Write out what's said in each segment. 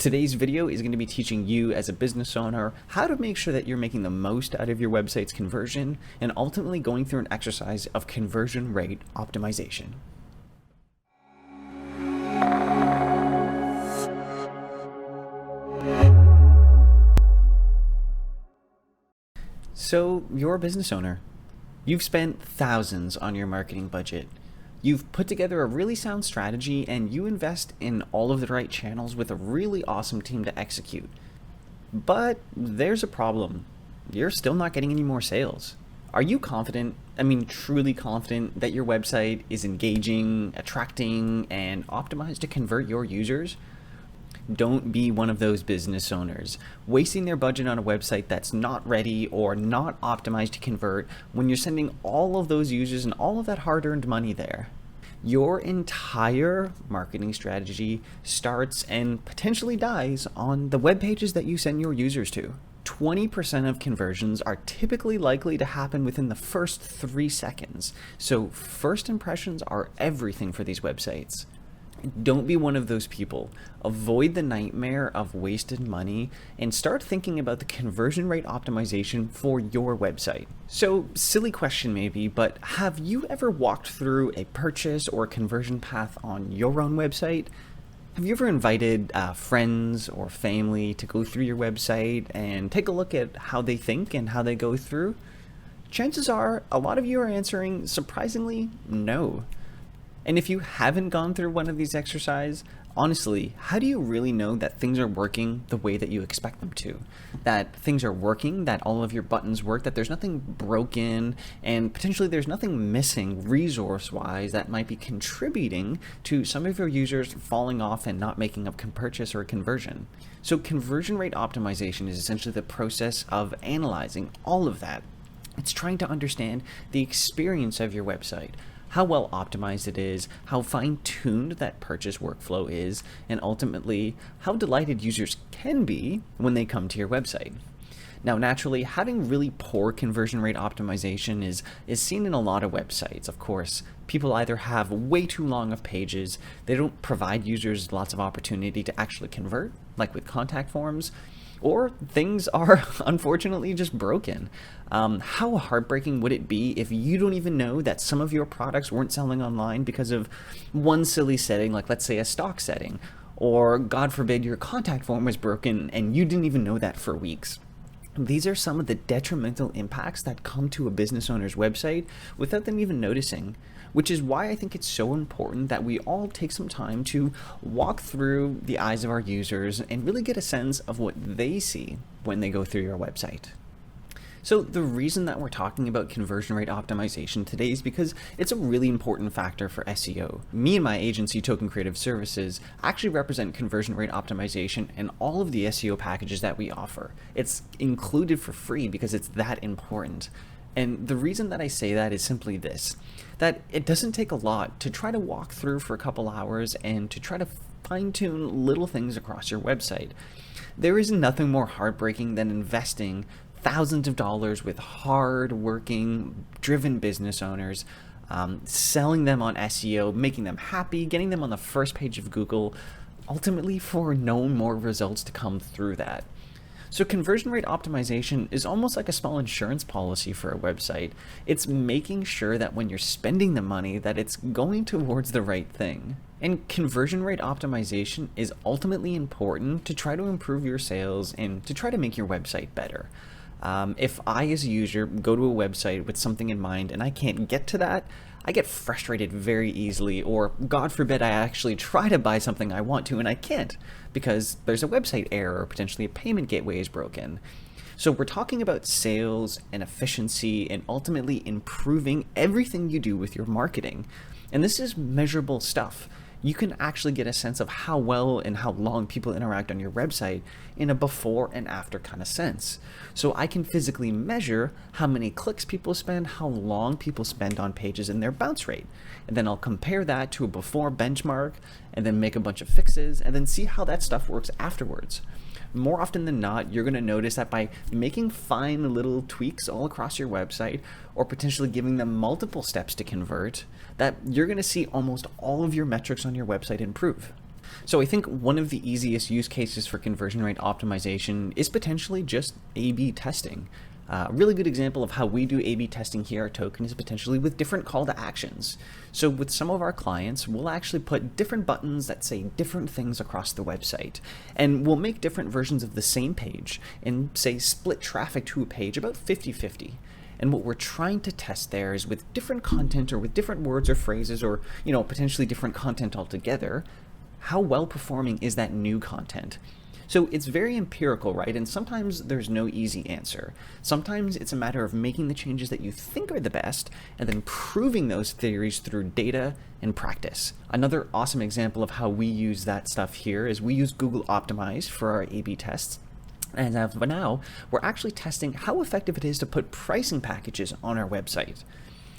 Today's video is going to be teaching you as a business owner how to make sure that you're making the most out of your website's conversion and ultimately going through an exercise of conversion rate optimization. So you're a business owner. You've spent thousands on your marketing budget. You've put together a really sound strategy and you invest in all of the right channels with a really awesome team to execute. But there's a problem. You're still not getting any more sales. Are you confident, truly confident, that your website is engaging, attracting, and optimized to convert your users? Don't be one of those business owners wasting their budget on a website that's not ready or not optimized to convert when you're sending all of those users and all of that hard-earned money there. Your entire marketing strategy starts and potentially dies on the web pages that you send your users to. 20% of conversions are typically likely to happen within the first 3 seconds. So first impressions are everything for these websites. Don't be one of those people. Avoid the nightmare of wasted money and start thinking about the conversion rate optimization for your website. So, silly question maybe, but have you ever walked through a purchase or conversion path on your own website? Have you ever invited friends or family to go through your website and take a look at how they think and how they go through? Chances are a lot of you are answering surprisingly no. And if you haven't gone through one of these exercises, honestly, how do you really know that things are working the way that you expect them to? That things are working, that all of your buttons work, that there's nothing broken, and potentially there's nothing missing resource-wise that might be contributing to some of your users falling off and not making a purchase or a conversion. So conversion rate optimization is essentially the process of analyzing all of that. It's trying to understand the experience of your website, how well optimized it is, how fine-tuned that purchase workflow is, and ultimately how delighted users can be when they come to your website. Now, naturally, having really poor conversion rate optimization is seen in a lot of websites. Of course, people either have way too long of pages, they don't provide users lots of opportunity to actually convert, like with contact forms, or things are unfortunately just broken. How heartbreaking would it be if you don't even know that some of your products weren't selling online because of one silly setting, like let's say a stock setting, or God forbid your contact form was broken and you didn't even know that for weeks. These are some of the detrimental impacts that come to a business owner's website without them even noticing, which is why I think it's so important that we all take some time to walk through the eyes of our users and really get a sense of what they see when they go through your website. So the reason that we're talking about conversion rate optimization today is because it's a really important factor for SEO. Me and my agency, Token Creative Services, actually represent conversion rate optimization in all of the SEO packages that we offer. It's included for free because it's that important. And the reason that I say that is simply this, that it doesn't take a lot to try to walk through for a couple hours and to try to fine-tune little things across your website. There is nothing more heartbreaking than investing thousands of dollars with hard-working, driven business owners, selling them on SEO, making them happy, getting them on the first page of Google, ultimately for no more results to come through that. So conversion rate optimization is almost like a small insurance policy for a website. It's making sure that when you're spending the money that it's going towards the right thing. And conversion rate optimization is ultimately important to try to improve your sales and to try to make your website better. If I as a user go to a website with something in mind and I can't get to that, I get frustrated very easily, or God forbid I actually try to buy something I want to and I can't because there's a website error or potentially a payment gateway is broken. So we're talking about sales and efficiency and ultimately improving everything you do with your marketing. And this is measurable stuff. You can actually get a sense of how well and how long people interact on your website in a before and after kind of sense. So I can physically measure how many clicks people spend, how long people spend on pages, and their bounce rate. And then I'll compare that to a before benchmark and then make a bunch of fixes and then see how that stuff works afterwards. More often than not, you're going to notice that by making fine little tweaks all across your website or potentially giving them multiple steps to convert, that you're going to see almost all of your metrics on your website improve. So I think one of the easiest use cases for conversion rate optimization is potentially just A/B testing. A really good example of how we do A/B testing here at Token is potentially with different call to actions. So with some of our clients, we'll actually put different buttons that say different things across the website. And we'll make different versions of the same page and say split traffic to a page about 50-50. And what we're trying to test there is with different content or with different words or phrases or, potentially different content altogether, how well performing is that new content? So it's very empirical, right? And sometimes there's no easy answer. Sometimes it's a matter of making the changes that you think are the best and then proving those theories through data and practice. Another awesome example of how we use that stuff here is we use Google Optimize for our A/B tests. And as of now, we're actually testing how effective it is to put pricing packages on our website.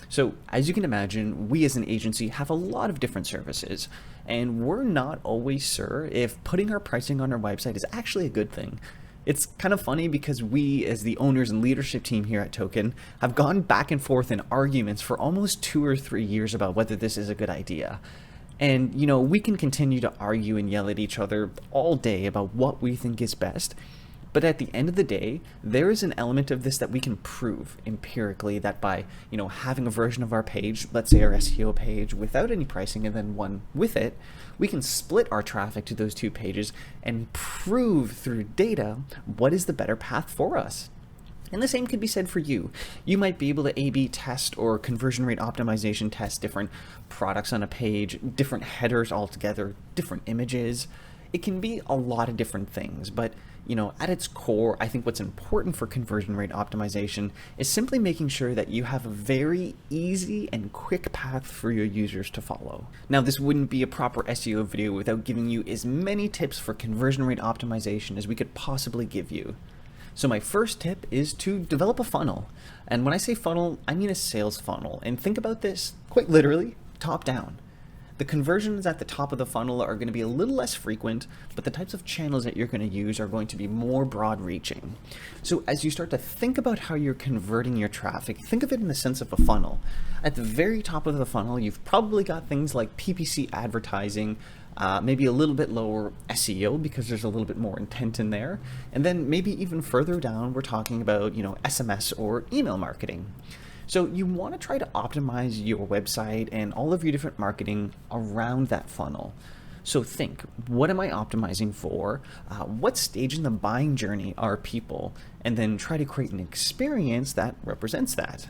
So as you can imagine, we as an agency have a lot of different services, and we're not always sure if putting our pricing on our website is actually a good thing. It's kind of funny because we, as the owners and leadership team here at Token, have gone back and forth in arguments for almost 2 or 3 years about whether this is a good idea. And, we can continue to argue and yell at each other all day about what we think is best. But at the end of the day, there is an element of this that we can prove empirically that by, having a version of our page, let's say our SEO page, without any pricing and then one with it, we can split our traffic to those 2 pages and prove through data what is the better path for us. And the same could be said for you. You might be able to A/B test or conversion rate optimization test different products on a page, different headers altogether, different images. It can be a lot of different things, but at its core, I think what's important for conversion rate optimization is simply making sure that you have a very easy and quick path for your users to follow. Now, this wouldn't be a proper SEO video without giving you as many tips for conversion rate optimization as we could possibly give you. So my first tip is to develop a funnel. And when I say funnel, I mean a sales funnel. And think about this quite literally, top down. The conversions at the top of the funnel are going to be a little less frequent, but the types of channels that you're going to use are going to be more broad reaching. So as you start to think about how you're converting your traffic, think of it in the sense of a funnel. At the very top of the funnel, you've probably got things like PPC advertising, maybe a little bit lower SEO because there's a little bit more intent in there. And then maybe even further down, we're talking about, SMS or email marketing. So you want to try to optimize your website and all of your different marketing around that funnel. So think, what am I optimizing for? What stage in the buying journey are people? And then try to create an experience that represents that.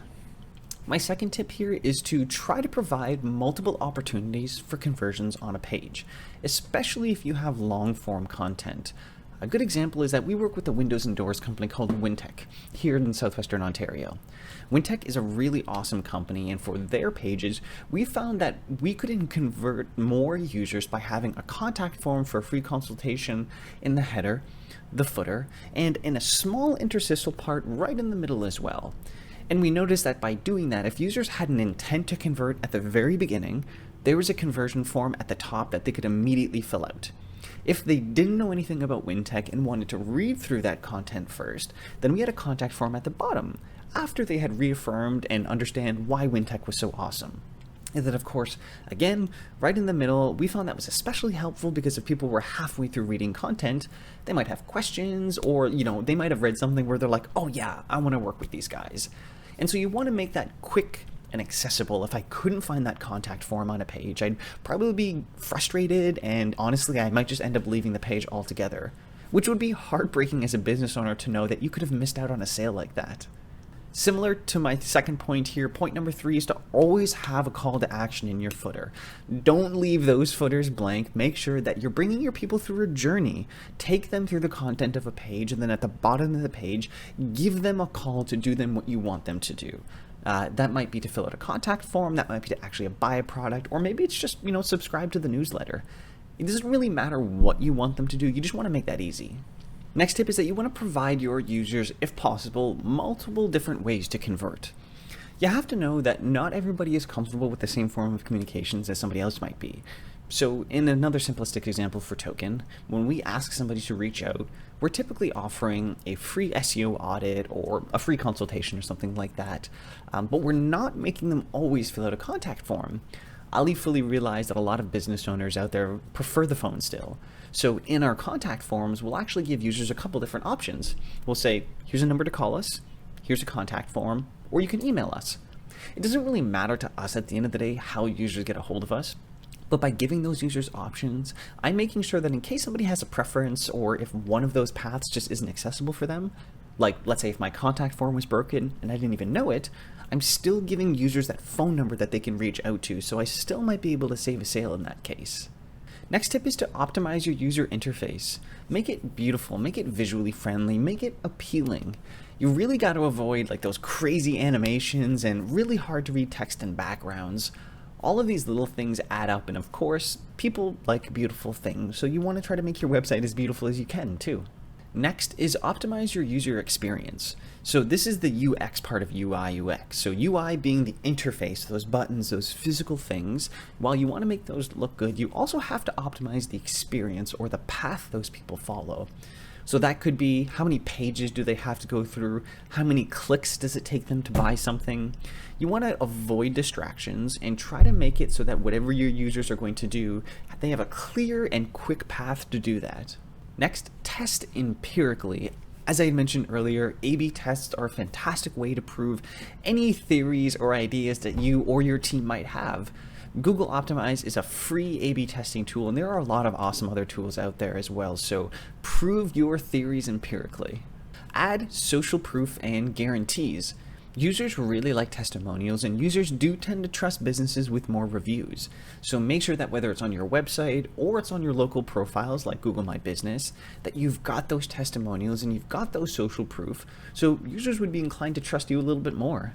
My second tip here is to try to provide multiple opportunities for conversions on a page, especially if you have long-form content. A good example is that we work with a windows and doors company called Wintech here in southwestern Ontario. Wintech is a really awesome company, and for their pages, we found that we could convert more users by having a contact form for a free consultation in the header, the footer, and in a small interstitial part right in the middle as well. And we noticed that by doing that, if users had an intent to convert at the very beginning, there was a conversion form at the top that they could immediately fill out. If they didn't know anything about Wintech and wanted to read through that content first, then we had a contact form at the bottom after they had reaffirmed and understand why Wintech was so awesome. And then, of course, again, right in the middle, we found that was especially helpful because if people were halfway through reading content, they might have questions or, they might have read something where they're like, oh yeah, I want to work with these guys. And so you want to make that quick and accessible. If I couldn't find that contact form on a page, I'd probably be frustrated, and honestly, I might just end up leaving the page altogether, which would be heartbreaking as a business owner to know that you could have missed out on a sale like that. Similar to my second point here, point number 3 is to always have a call to action in your footer. Don't leave those footers blank. Make sure that you're bringing your people through a journey. Take them through the content of a page, and then at the bottom of the page, give them a call to do them what you want them to do. That might be to fill out a contact form, that might be to actually buy a product, or maybe it's just, subscribe to the newsletter. It doesn't really matter what you want them to do, you just want to make that easy. Next tip is that you want to provide your users, if possible, multiple different ways to convert. You have to know that not everybody is comfortable with the same form of communications as somebody else might be. So in another simplistic example for Token, when we ask somebody to reach out, we're typically offering a free SEO audit or a free consultation or something like that, but we're not making them always fill out a contact form. Ali fully realized that a lot of business owners out there prefer the phone still. So in our contact forms, we'll actually give users a couple different options. We'll say, here's a number to call us, here's a contact form, or you can email us. It doesn't really matter to us at the end of the day how users get a hold of us, but by giving those users options, I'm making sure that in case somebody has a preference or if one of those paths just isn't accessible for them, like let's say if my contact form was broken and I didn't even know it, I'm still giving users that phone number that they can reach out to, so I still might be able to save a sale in that case. Next tip is to optimize your user interface. Make it beautiful, make it visually friendly, make it appealing. You really got to avoid like those crazy animations and really hard to read text and backgrounds. All of these little things add up, and of course, people like beautiful things, so you want to try to make your website as beautiful as you can too. Next is optimize your user experience. So this is the UX part of UI UX. So UI being the interface, those buttons, those physical things. While you want to make those look good, you also have to optimize the experience or the path those people follow. So that could be how many pages do they have to go through? How many clicks does it take them to buy something? You want to avoid distractions and try to make it so that whatever your users are going to do, they have a clear and quick path to do that. Next, test empirically. As I mentioned earlier, A/B tests are a fantastic way to prove any theories or ideas that you or your team might have. Google Optimize is a free A/B testing tool, and there are a lot of awesome other tools out there as well, so prove your theories empirically. Add social proof and guarantees. Users really like testimonials, and users do tend to trust businesses with more reviews. So make sure that whether it's on your website or it's on your local profiles like Google My Business, that you've got those testimonials and you've got those social proof, so users would be inclined to trust you a little bit more.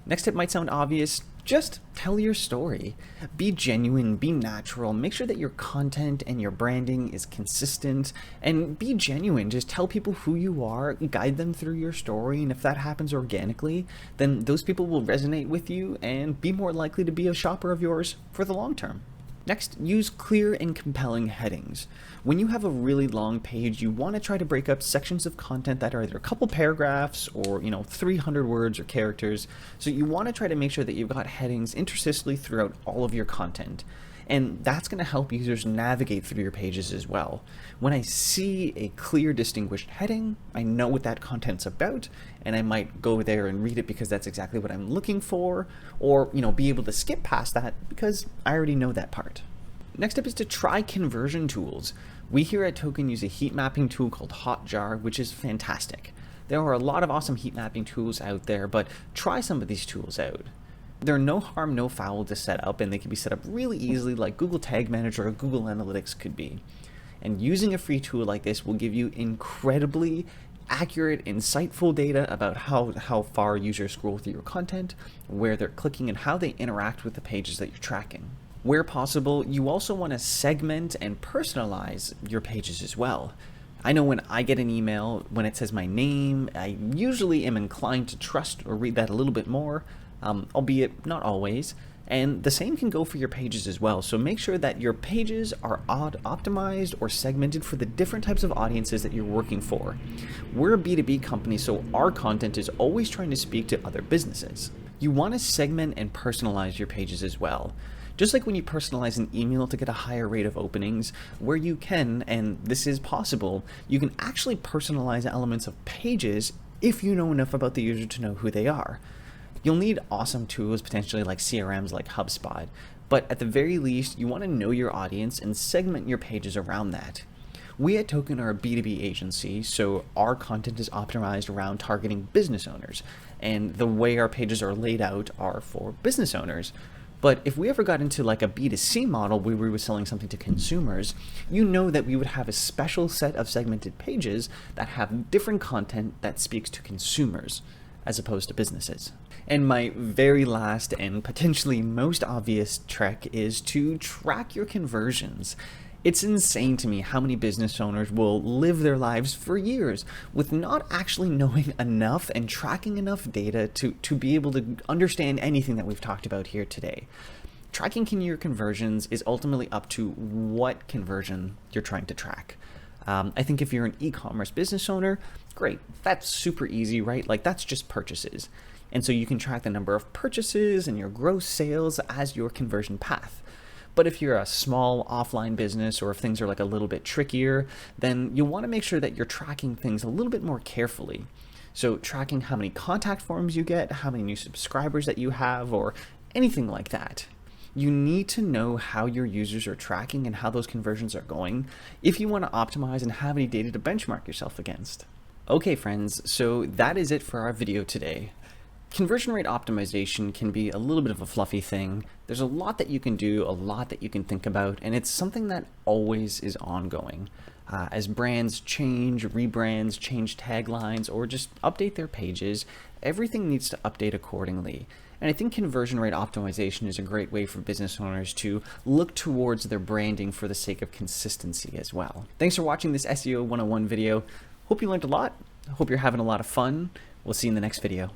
Next tip might sound obvious, just tell your story. Be genuine, be natural, make sure that your content and your branding is consistent, and be genuine. Just tell people who you are, guide them through your story, and if that happens organically, then those people will resonate with you and be more likely to be a shopper of yours for the long term. Next, use clear and compelling headings. When you have a really long page, you want to try to break up sections of content that are either a couple paragraphs or 300 words or characters. So you want to try to make sure that you've got headings interstitially throughout all of your content. And that's going to help users navigate through your pages as well. When I see a clear, distinguished heading, I know what that content's about, and I might go there and read it because that's exactly what I'm looking for, or be able to skip past that because I already know that part. Next up is to try conversion tools. We here at Token use a heat mapping tool called Hotjar, which is fantastic. There are a lot of awesome heat mapping tools out there, but try some of these tools out. They're no harm, no foul to set up, and they can be set up really easily like Google Tag Manager or Google Analytics could be. And using a free tool like this will give you incredibly accurate, insightful data about how far users scroll through your content, where they're clicking, and how they interact with the pages that you're tracking. Where possible, you also want to segment and personalize your pages as well. I know when I get an email, when it says my name, I usually am inclined to trust or read that a little bit more, albeit not always. And the same can go for your pages as well. So make sure that your pages are optimized or segmented for the different types of audiences that you're working for. We're a B2B company, so our content is always trying to speak to other businesses. You want to segment and personalize your pages as well. Just like when you personalize an email to get a higher rate of openings, where you can, and this is possible, you can actually personalize elements of pages if you know enough about the user to know who they are. You'll need awesome tools, potentially like CRMs like HubSpot, but at the very least, you want to know your audience and segment your pages around that. We at Token are a B2B agency, so our content is optimized around targeting business owners, and the way our pages are laid out are for business owners. But if we ever got into like a B2C model where we were selling something to consumers, you know that we would have a special set of segmented pages that have different content that speaks to consumers as opposed to businesses. And my very last and potentially most obvious trick is to track your conversions. It's insane to me how many business owners will live their lives for years with not actually knowing enough and tracking enough data to be able to understand anything that we've talked about here today. Tracking your conversions is ultimately up to what conversion you're trying to track. I think if you're an e-commerce business owner, great, that's super easy, right? Like that's just purchases. And so you can track the number of purchases and your gross sales as your conversion path. But if you're a small offline business, or if things are like a little bit trickier, then you'll want to make sure that you're tracking things a little bit more carefully. So tracking how many contact forms you get, how many new subscribers that you have, or anything like that. You need to know how your users are tracking and how those conversions are going if you want to optimize and have any data to benchmark yourself against. Okay friends, so that is it for our video today. Conversion rate optimization can be a little bit of a fluffy thing. There's a lot that you can do, a lot that you can think about, and it's something that always is ongoing. As brands change, rebrands, change taglines, or just update their pages, everything needs to update accordingly. And I think conversion rate optimization is a great way for business owners to look towards their branding for the sake of consistency as well. Thanks for watching this SEO 101 video. Hope you learned a lot. Hope you're having a lot of fun. We'll see you in the next video.